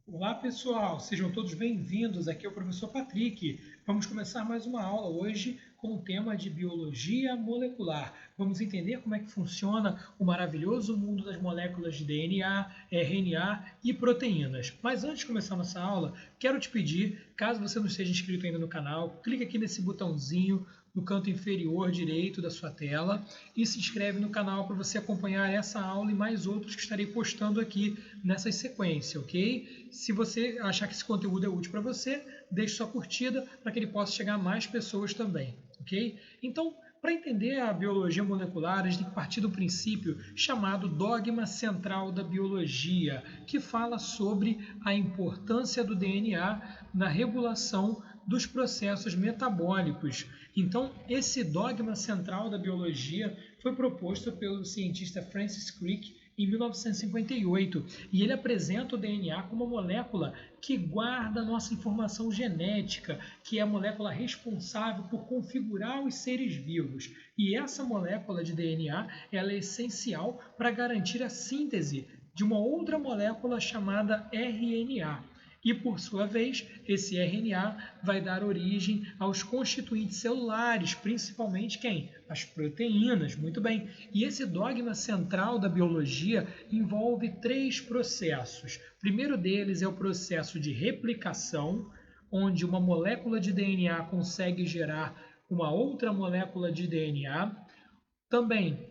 Olá pessoal, sejam todos bem-vindos. Aqui é o professor Patrick. Vamos começar mais uma aula hoje com o tema de biologia molecular. Vamos entender como é que funciona o maravilhoso mundo das moléculas de DNA, RNA e proteínas. Mas antes de começar nossa aula, quero te pedir, caso você não esteja inscrito ainda no canal, clique aqui nesse botãozinho no canto inferior direito da sua tela e se inscreve no canal para você acompanhar essa aula e mais outros que estarei postando aqui nessa sequência, ok? Se você achar que esse conteúdo é útil para você, deixe sua curtida para que ele possa chegar a mais pessoas também, ok? Então, para entender a biologia molecular, a gente tem que partir do princípio chamado dogma central da biologia, que fala sobre a importância do DNA na regulação dos processos metabólicos. Então, esse dogma central da biologia foi proposto pelo cientista Francis Crick em 1958, e ele apresenta o DNA como uma molécula que guarda nossa informação genética, que é a molécula responsável por configurar os seres vivos. E essa molécula de DNA ela é essencial para garantir a síntese de uma outra molécula chamada RNA. E, por sua vez, esse RNA vai dar origem aos constituintes celulares, principalmente quem? As proteínas, muito bem. E esse dogma central da biologia envolve três processos. O primeiro deles é o processo de replicação, onde uma molécula de DNA consegue gerar uma outra molécula de DNA. Também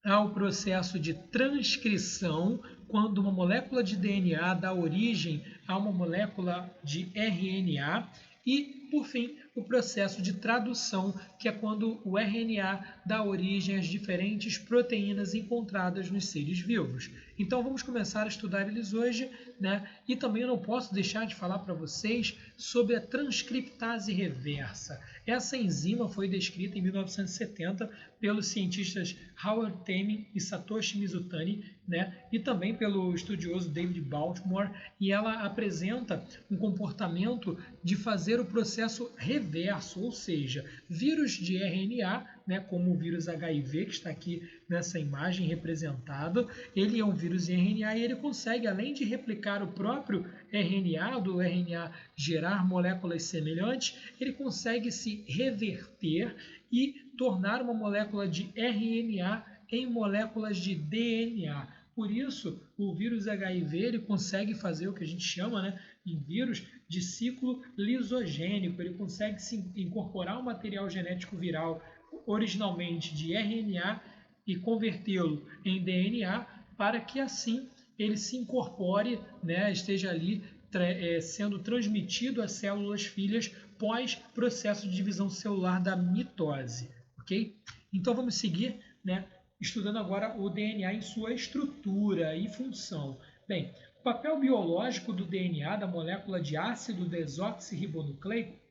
há o processo de transcrição, quando uma molécula de DNA dá origem a uma molécula de RNA. E, por fim, o processo de tradução, que é quando o RNA dá origem às diferentes proteínas encontradas nos seres vivos. Então vamos começar a estudar eles hoje, né? E também eu não posso deixar de falar para vocês sobre a transcriptase reversa. Essa enzima foi descrita em 1970 pelos cientistas Howard Temmin e Satoshi Mizutani, né? E também pelo estudioso David Baltimore, e ela apresenta um comportamento de fazer o processo reverso, ou seja, vírus de RNA, né, como o vírus HIV, que está aqui nessa imagem representada, ele é um vírus de RNA e ele consegue, além de replicar o próprio RNA, do RNA gerar moléculas semelhantes, ele consegue se reverter e tornar uma molécula de RNA em moléculas de DNA. Por isso, o vírus HIV ele consegue fazer o que a gente chama, né, em vírus de ciclo lisogênico. Ele consegue se incorporar o material genético viral originalmente de RNA e convertê-lo em DNA para que assim ele se incorpore, né, esteja ali sendo transmitido às células filhas pós processo de divisão celular da mitose, ok? Então vamos seguir, né, estudando agora o DNA em sua estrutura e função. Bem, o papel biológico do DNA, da molécula de ácido desoxirribonucleico,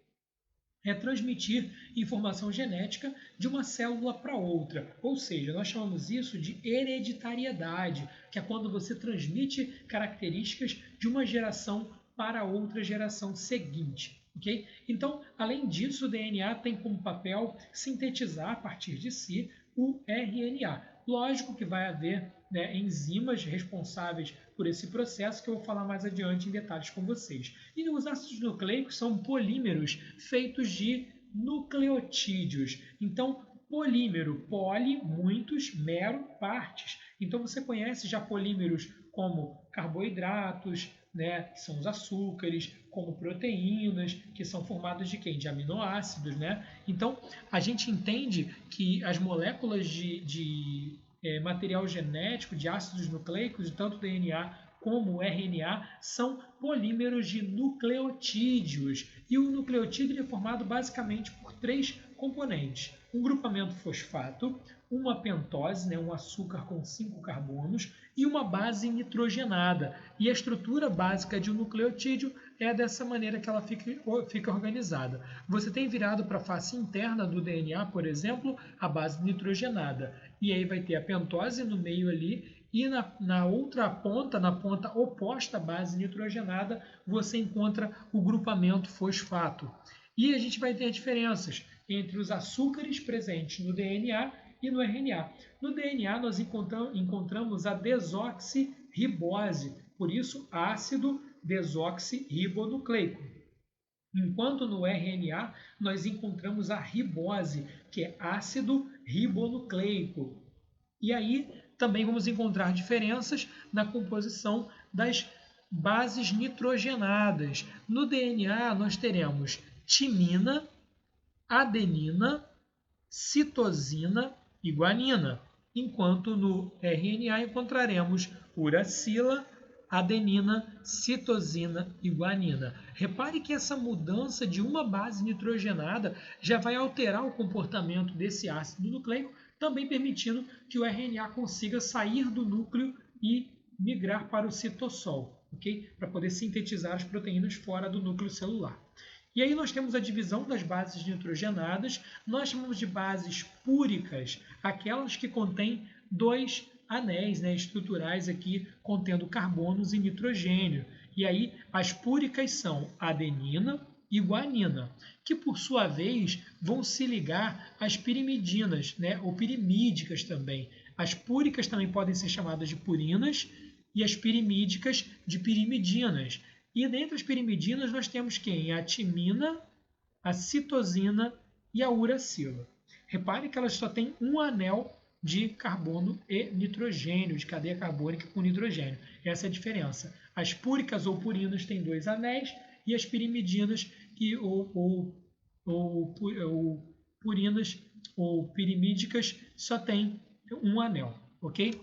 é transmitir informação genética de uma célula para outra. Ou seja, nós chamamos isso de hereditariedade, que é quando você transmite características de uma geração para outra geração seguinte. Okay? Então, além disso, o DNA tem como papel sintetizar a partir de si o RNA. Lógico que vai haver, né, enzimas responsáveis por esse processo que eu vou falar mais adiante em detalhes com vocês. E os ácidos nucleicos são polímeros feitos de nucleotídeos. Então, polímero, poli, muitos, mero, partes. Então você conhece já polímeros como carboidratos, né, que são os açúcares, como proteínas, que são formadas de quem? De aminoácidos, né? Então, a gente entende que as moléculas de material genético, de ácidos nucleicos, tanto DNA como RNA, são polímeros de nucleotídeos. E o nucleotídeo é formado basicamente por três componentes: um grupamento fosfato, uma pentose, né, um açúcar com 5 carbonos, e uma base nitrogenada. E a estrutura básica de um nucleotídeo é dessa maneira que ela fica organizada. Você tem virado para a face interna do DNA, por exemplo, a base nitrogenada. E aí vai ter a pentose no meio ali, e na outra ponta, na ponta oposta à base nitrogenada, você encontra o grupamento fosfato. E a gente vai ter diferenças entre os açúcares presentes no DNA e no RNA. No DNA, nós encontramos a desoxirribose, Por isso, ácido desoxirribonucleico. Enquanto no RNA nós encontramos a ribose, que é ácido ribonucleico. E aí também vamos encontrar diferenças na composição das bases nitrogenadas. No DNA nós teremos timina, adenina, citosina e guanina, enquanto no RNA encontraremos uracila, adenina, citosina e guanina. Repare que essa mudança de uma base nitrogenada já vai alterar o comportamento desse ácido nucleico, também permitindo que o RNA consiga sair do núcleo e migrar para o citossol, ok? Para poder sintetizar as proteínas fora do núcleo celular. E aí nós temos a divisão das bases nitrogenadas. Nós chamamos de bases púricas, aquelas que contêm dois anéis, né, estruturais aqui, contendo carbonos e nitrogênio. E aí as púricas são adenina e guanina, que por sua vez vão se ligar às pirimidinas, né, ou pirimídicas também. As púricas também podem ser chamadas de purinas e as pirimídicas de pirimidinas. E dentre as pirimidinas nós temos quem? A timina, a citosina e a uracila. Repare que elas só têm um anel de carbono e nitrogênio, de cadeia carbônica com nitrogênio. Essa é a diferença. As púricas ou purinas têm dois anéis e as pirimidinas ou purinas ou pirimídicas só têm um anel, ok?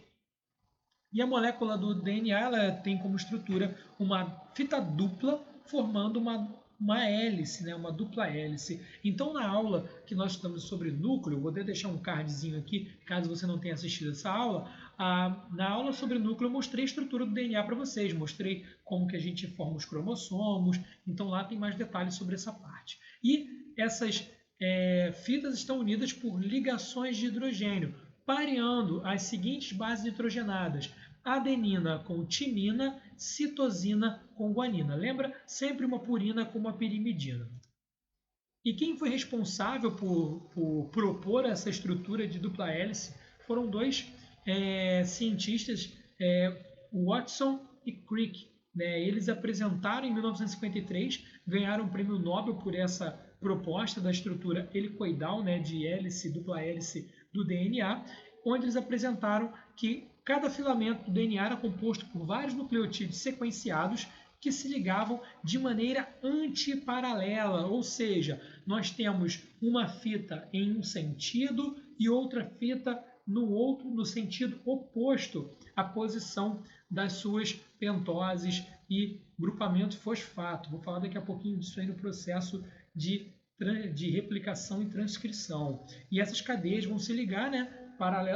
E a molécula do DNA ela tem como estrutura uma fita dupla formando uma hélice, né? Uma dupla hélice. Então, na aula que nós estudamos sobre núcleo, vou até deixar um cardzinho aqui, caso você não tenha assistido essa aula, na aula sobre núcleo eu mostrei a estrutura do DNA para vocês, mostrei como que a gente forma os cromossomos, então lá tem mais detalhes sobre essa parte. E essas fitas estão unidas por ligações de hidrogênio, pareando as seguintes bases nitrogenadas: adenina com timina, citosina com guanina. Lembra? Sempre uma purina com uma pirimidina. E quem foi responsável por propor essa estrutura de dupla hélice foram dois cientistas, Watson e Crick. Né? Eles apresentaram em 1953, ganharam o prêmio Nobel por essa proposta da estrutura helicoidal, né, de hélice, dupla hélice do DNA, onde eles apresentaram que cada filamento do DNA era composto por vários nucleotídeos sequenciados que se ligavam de maneira antiparalela, ou seja, nós temos uma fita em um sentido e outra fita no outro, no sentido oposto à posição das suas pentoses e grupamento fosfato. Vou falar daqui a pouquinho disso aí no processo de replicação e transcrição. E essas cadeias vão se ligar, né,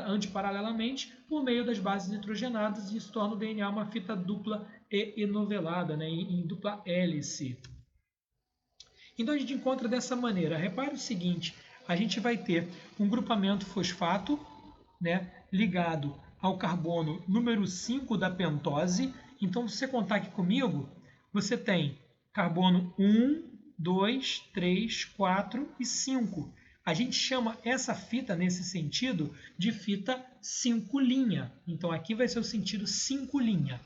antiparalelamente por meio das bases nitrogenadas e isso torna o DNA uma fita dupla e enovelada, né, em dupla hélice. Então a gente encontra dessa maneira. Repare o seguinte, a gente vai ter um grupamento fosfato, né, ligado ao carbono número 5 da pentose. Então, se você contar aqui comigo, você tem carbono 1, 2, 3, 4 e 5. A gente chama essa fita, nesse sentido, de fita 5'. Então, aqui vai ser o sentido 5'.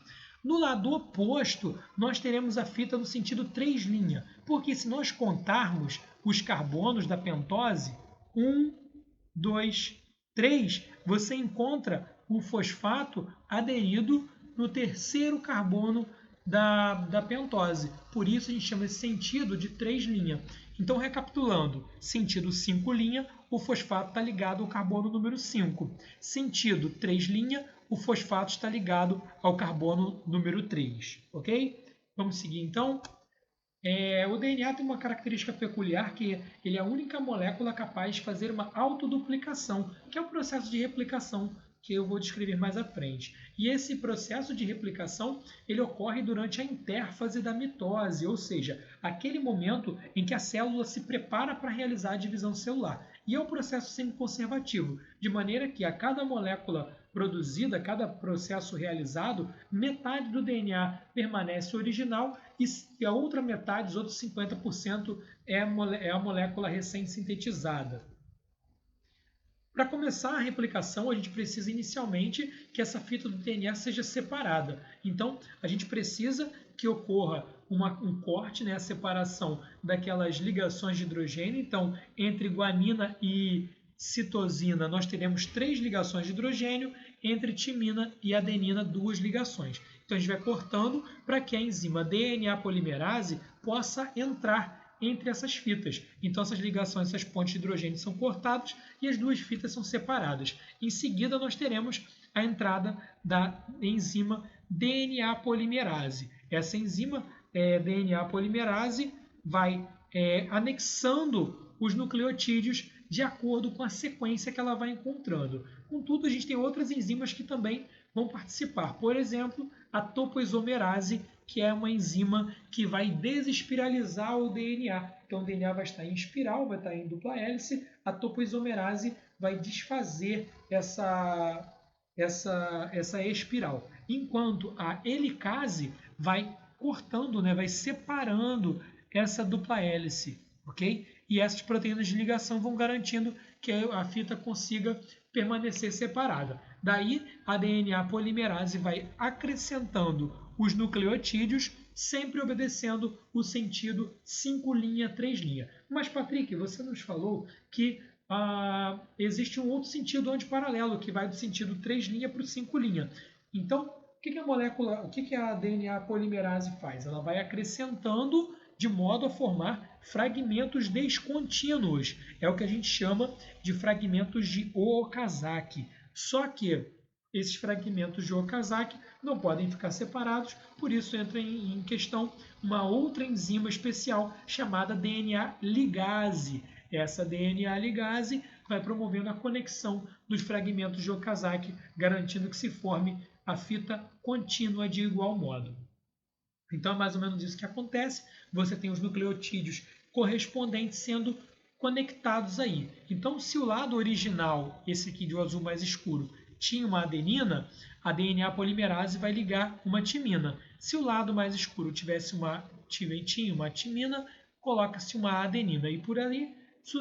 No lado oposto, nós teremos a fita no sentido 3', porque se nós contarmos os carbonos da pentose, 1, 2, 3, você encontra o fosfato aderido no terceiro carbono da pentose. Por isso a gente chama esse sentido de 3'. Então, recapitulando, sentido 5', o fosfato está ligado ao carbono número 5. Sentido 3', o fosfato está ligado ao carbono número 3. Ok? Vamos seguir então. O DNA tem uma característica peculiar que ele é a única molécula capaz de fazer uma autoduplicação, que é o processo de replicação que eu vou descrever mais à frente. E esse processo de replicação ele ocorre durante a intérfase da mitose, ou seja, aquele momento em que a célula se prepara para realizar a divisão celular. E é um processo semi-conservativo, de maneira que a cada molécula produzida, cada processo realizado, metade do DNA permanece original e a outra metade, os outros 50%, é a molécula recém-sintetizada. Para começar a replicação, a gente precisa inicialmente que essa fita do DNA seja separada. Então, a gente precisa que ocorra um corte, né, a separação daquelas ligações de hidrogênio. Então, entre guanina e citosina, nós teremos 3 ligações de hidrogênio, entre timina e adenina, 2 ligações. Então, a gente vai cortando para que a enzima DNA polimerase possa entrar entre essas fitas. Então, essas ligações, essas pontes de hidrogênio são cortadas e as 2 fitas são separadas. Em seguida, nós teremos a entrada da enzima DNA polimerase. Essa enzima DNA polimerase vai anexando os nucleotídeos de acordo com a sequência que ela vai encontrando. Contudo, a gente tem outras enzimas que também vão participar. Por exemplo, a topoisomerase, que é uma enzima que vai desespiralizar o DNA. Então, o DNA vai estar em espiral, vai estar em dupla hélice. A topoisomerase vai desfazer essa espiral. Enquanto a helicase vai cortando, né, vai separando essa dupla hélice, ok? E essas proteínas de ligação vão garantindo que a fita consiga permanecer separada. Daí, a DNA polimerase vai acrescentando os nucleotídeos, sempre obedecendo o sentido 5' 3'. Mas, Patrick, você nos falou que existe um outro sentido antiparalelo, que vai do sentido 3' para o 5'. Então, o que a DNA polimerase faz? Ela vai acrescentando de modo a formar fragmentos descontínuos. É o que a gente chama de fragmentos de Okazaki. Só que esses fragmentos de Okazaki não podem ficar separados, por isso entra em questão uma outra enzima especial chamada DNA ligase. Essa DNA ligase vai promovendo a conexão dos fragmentos de Okazaki, garantindo que se forme a fita contínua de igual modo. Então é mais ou menos isso que acontece. Você tem os nucleotídeos correspondentes sendo conectados aí. Então, se o lado original, esse aqui de azul mais escuro, tinha uma adenina, a DNA polimerase vai ligar uma timina. Se o lado mais escuro tinha uma timina, coloca-se uma adenina. E por ali,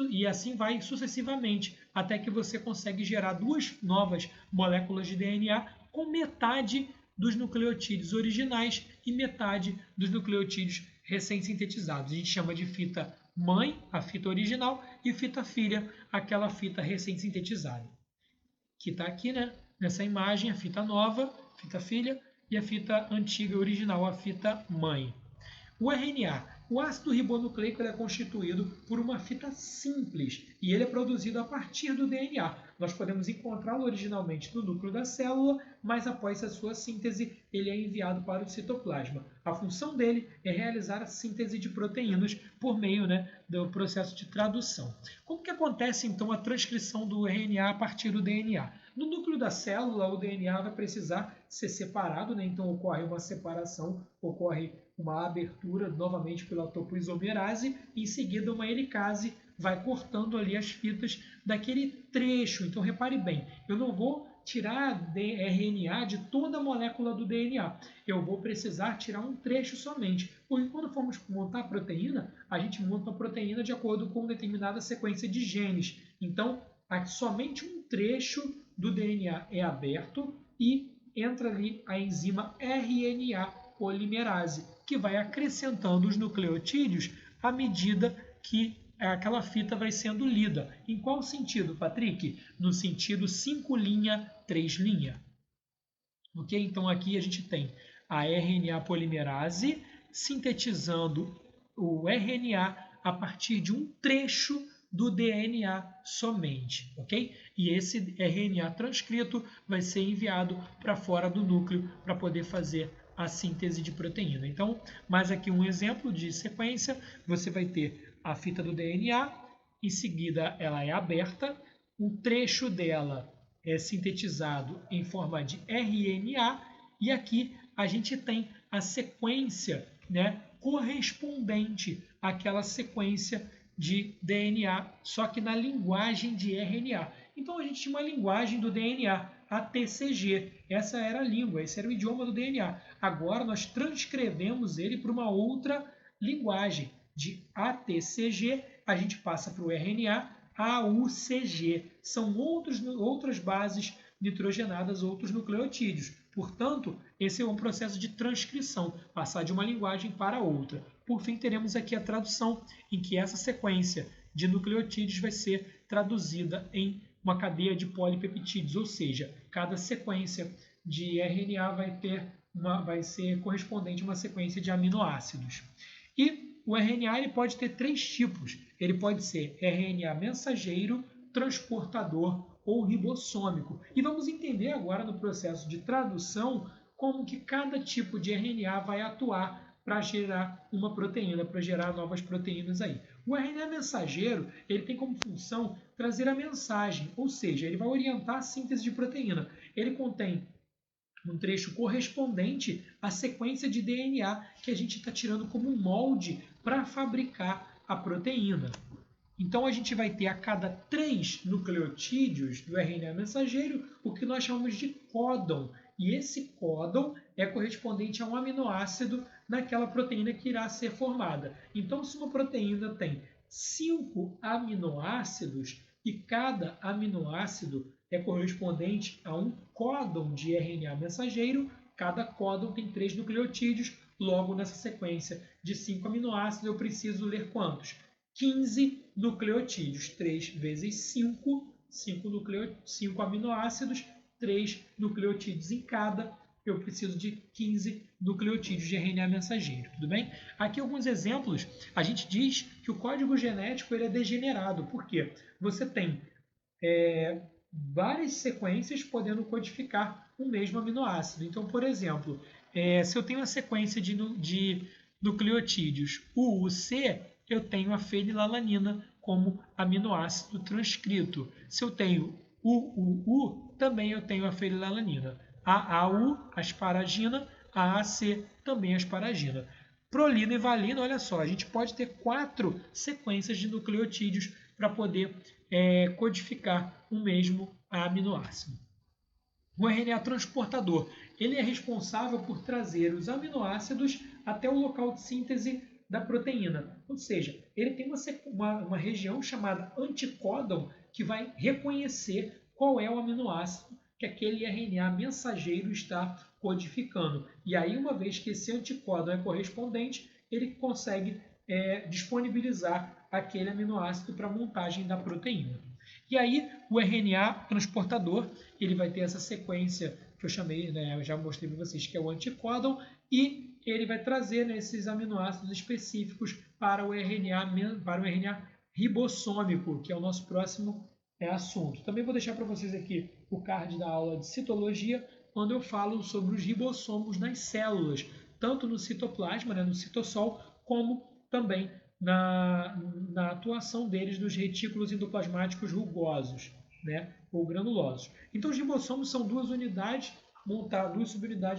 e assim vai sucessivamente, até que você consegue gerar 2 novas moléculas de DNA com metade dos nucleotídeos originais e metade dos nucleotídeos recém-sintetizados. A gente chama de fita mãe, a fita original, e fita filha, aquela fita recém-sintetizada. Que está aqui, né? Nessa imagem, a fita nova, fita filha, e a fita antiga original, a fita mãe. O RNA. O ácido ribonucleico é constituído por uma fita simples e ele é produzido a partir do DNA. Nós podemos encontrá-lo originalmente no núcleo da célula, mas após a sua síntese, ele é enviado para o citoplasma. A função dele é realizar a síntese de proteínas por meio, do processo de tradução. Como que acontece, então, a transcrição do RNA a partir do DNA? No núcleo da célula, o DNA vai precisar ser separado, então ocorre uma separação, ocorre uma abertura novamente pela topoisomerase, em seguida uma helicase vai cortando ali as fitas daquele trecho. Então repare bem, eu não vou tirar RNA de toda a molécula do DNA, eu vou precisar tirar um trecho somente, porque quando formos montar a proteína, a gente monta a proteína de acordo com determinada sequência de genes. Então, somente um trecho do DNA é aberto e entra ali a enzima RNA polimerase, que vai acrescentando os nucleotídeos à medida que aquela fita vai sendo lida. Em qual sentido, Patrick? No sentido 5', 3'. Ok? Então aqui a gente tem a RNA polimerase sintetizando o RNA a partir de um trecho do DNA somente, ok? E esse RNA transcrito vai ser enviado para fora do núcleo para poder fazer a síntese de proteína. Então, mais aqui um exemplo de sequência, você vai ter a fita do DNA, em seguida ela é aberta, um trecho dela é sintetizado em forma de RNA, e aqui a gente tem a sequência, correspondente àquela sequência de DNA, só que na linguagem de RNA. Então a gente tinha uma linguagem do DNA, a TCG. Essa era a língua, esse era o idioma do DNA. Agora nós transcrevemos ele para uma outra linguagem. De ATCG, a gente passa para o RNA, AUCG. São outras bases nitrogenadas, outros nucleotídeos. Portanto, esse é um processo de transcrição, passar de uma linguagem para outra. Por fim, teremos aqui a tradução, em que essa sequência de nucleotídeos vai ser traduzida em uma cadeia de polipeptídeos, ou seja, cada sequência de RNA vai ser correspondente a uma sequência de aminoácidos. E o RNA ele pode ter 3 tipos. Ele pode ser RNA mensageiro, transportador ou ribossômico. E vamos entender agora no processo de tradução como que cada tipo de RNA vai atuar para gerar uma proteína, para gerar novas proteínas aí. O RNA mensageiro ele tem como função trazer a mensagem, ou seja, ele vai orientar a síntese de proteína. Ele contém um trecho correspondente à sequência de DNA que a gente está tirando como um molde para fabricar a proteína. Então, a gente vai ter a cada 3 nucleotídeos do RNA mensageiro o que nós chamamos de códon. E esse códon é correspondente a um aminoácido naquela proteína que irá ser formada. Então, se uma proteína tem 5 aminoácidos e cada aminoácido é correspondente a um códon de RNA mensageiro, cada códon tem 3 nucleotídeos, logo nessa sequência de 5 aminoácidos eu preciso ler quantos? 15 nucleotídeos, 3 vezes 5, 5 aminoácidos, 3 nucleotídeos em cada, eu preciso de 15 nucleotídeos de RNA mensageiro, tudo bem? Aqui alguns exemplos, a gente diz que o código genético ele é degenerado, por quê? Você tem várias sequências podendo codificar o mesmo aminoácido. Então, por exemplo, se eu tenho uma sequência de nucleotídeos UUC, eu tenho a fenilalanina como aminoácido transcrito. Se eu tenho UUU, também eu tenho a fenilalanina. A AU, asparagina, a AC, também asparagina. Prolina e valina, olha só, a gente pode ter 4 sequências de nucleotídeos para poder codificar o mesmo aminoácido. O RNA transportador, ele é responsável por trazer os aminoácidos até o local de síntese da proteína. Ou seja, ele tem uma região chamada anticódon que vai reconhecer qual é o aminoácido que aquele RNA mensageiro está codificando. E aí, uma vez que esse anticódon é correspondente, ele consegue disponibilizar aquele aminoácido para a montagem da proteína. E aí, o RNA transportador, ele vai ter essa sequência que eu chamei, eu já mostrei para vocês, que é o anticódon, e ele vai trazer esses aminoácidos específicos para o RNA ribossômico, que é o nosso próximo assunto. Também vou deixar para vocês aqui o card da aula de citologia, quando eu falo sobre os ribossomos nas células, tanto no citoplasma, no citossol, como também na atuação deles nos retículos endoplasmáticos rugosos, ou granulosos. Então, os ribossomos são duas subunidades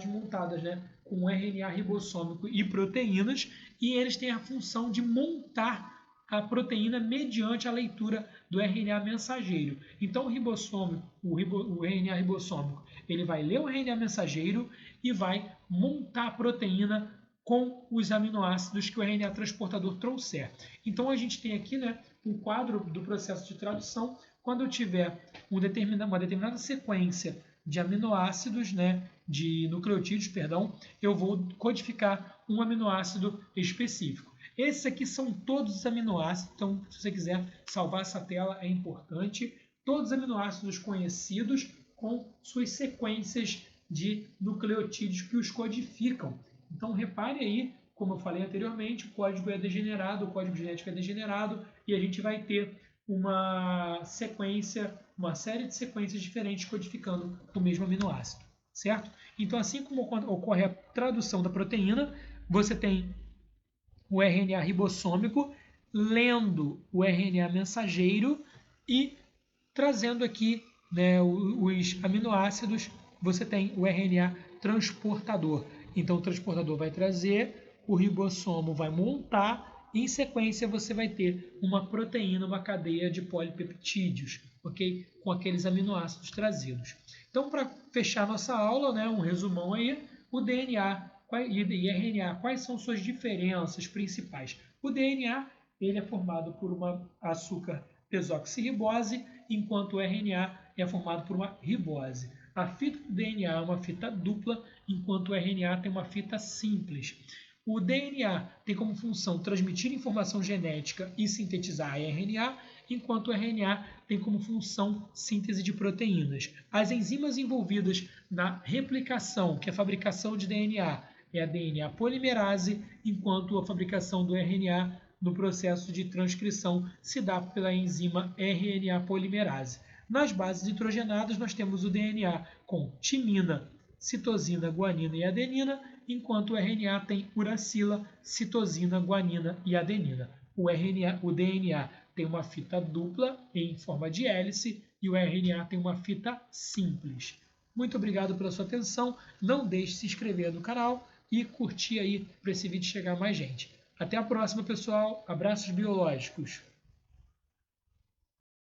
montadas, com RNA ribossômico e proteínas, e eles têm a função de montar a proteína mediante a leitura do RNA mensageiro. Então, o RNA ribossômico, ele vai ler o RNA mensageiro e vai montar a proteína com os aminoácidos que o RNA transportador trouxer. Então, a gente tem aqui um quadro do processo de tradução. Quando eu tiver uma determinada sequência de aminoácidos, de nucleotídeos, eu vou codificar um aminoácido específico. Esses aqui são todos os aminoácidos, então se você quiser salvar essa tela é importante. Todos os aminoácidos conhecidos com suas sequências de nucleotídeos que os codificam. Então repare aí, como eu falei anteriormente, o código é degenerado, o código genético é degenerado e a gente vai ter uma série de sequências diferentes codificando o mesmo aminoácido, certo? Então, assim como ocorre a tradução da proteína, você tem o RNA ribossômico lendo o RNA mensageiro e trazendo aqui os aminoácidos, você tem o RNA transportador. Então, o transportador vai trazer, o ribossomo vai montar, e em sequência você vai ter uma proteína, uma cadeia de polipeptídeos, ok? Com aqueles aminoácidos trazidos. Então, para fechar nossa aula, um resumão aí, o DNA e RNA, quais são suas diferenças principais? O DNA ele é formado por um açúcar desoxirribose, enquanto o RNA é formado por uma ribose. A fita do DNA é uma fita dupla, enquanto o RNA tem uma fita simples. O DNA tem como função transmitir informação genética e sintetizar RNA, enquanto o RNA tem como função síntese de proteínas. As enzimas envolvidas na replicação, que é a fabricação de DNA, é a DNA polimerase, enquanto a fabricação do RNA no processo de transcrição se dá pela enzima RNA polimerase. Nas bases nitrogenadas, nós temos o DNA com timina, citosina, guanina e adenina, enquanto o RNA tem uracila, citosina, guanina e adenina. O DNA tem uma fita dupla em forma de hélice e o RNA tem uma fita simples. Muito obrigado pela sua atenção. Não deixe de se inscrever no canal e curtir aí para esse vídeo chegar a mais gente. Até a próxima, pessoal. Abraços biológicos.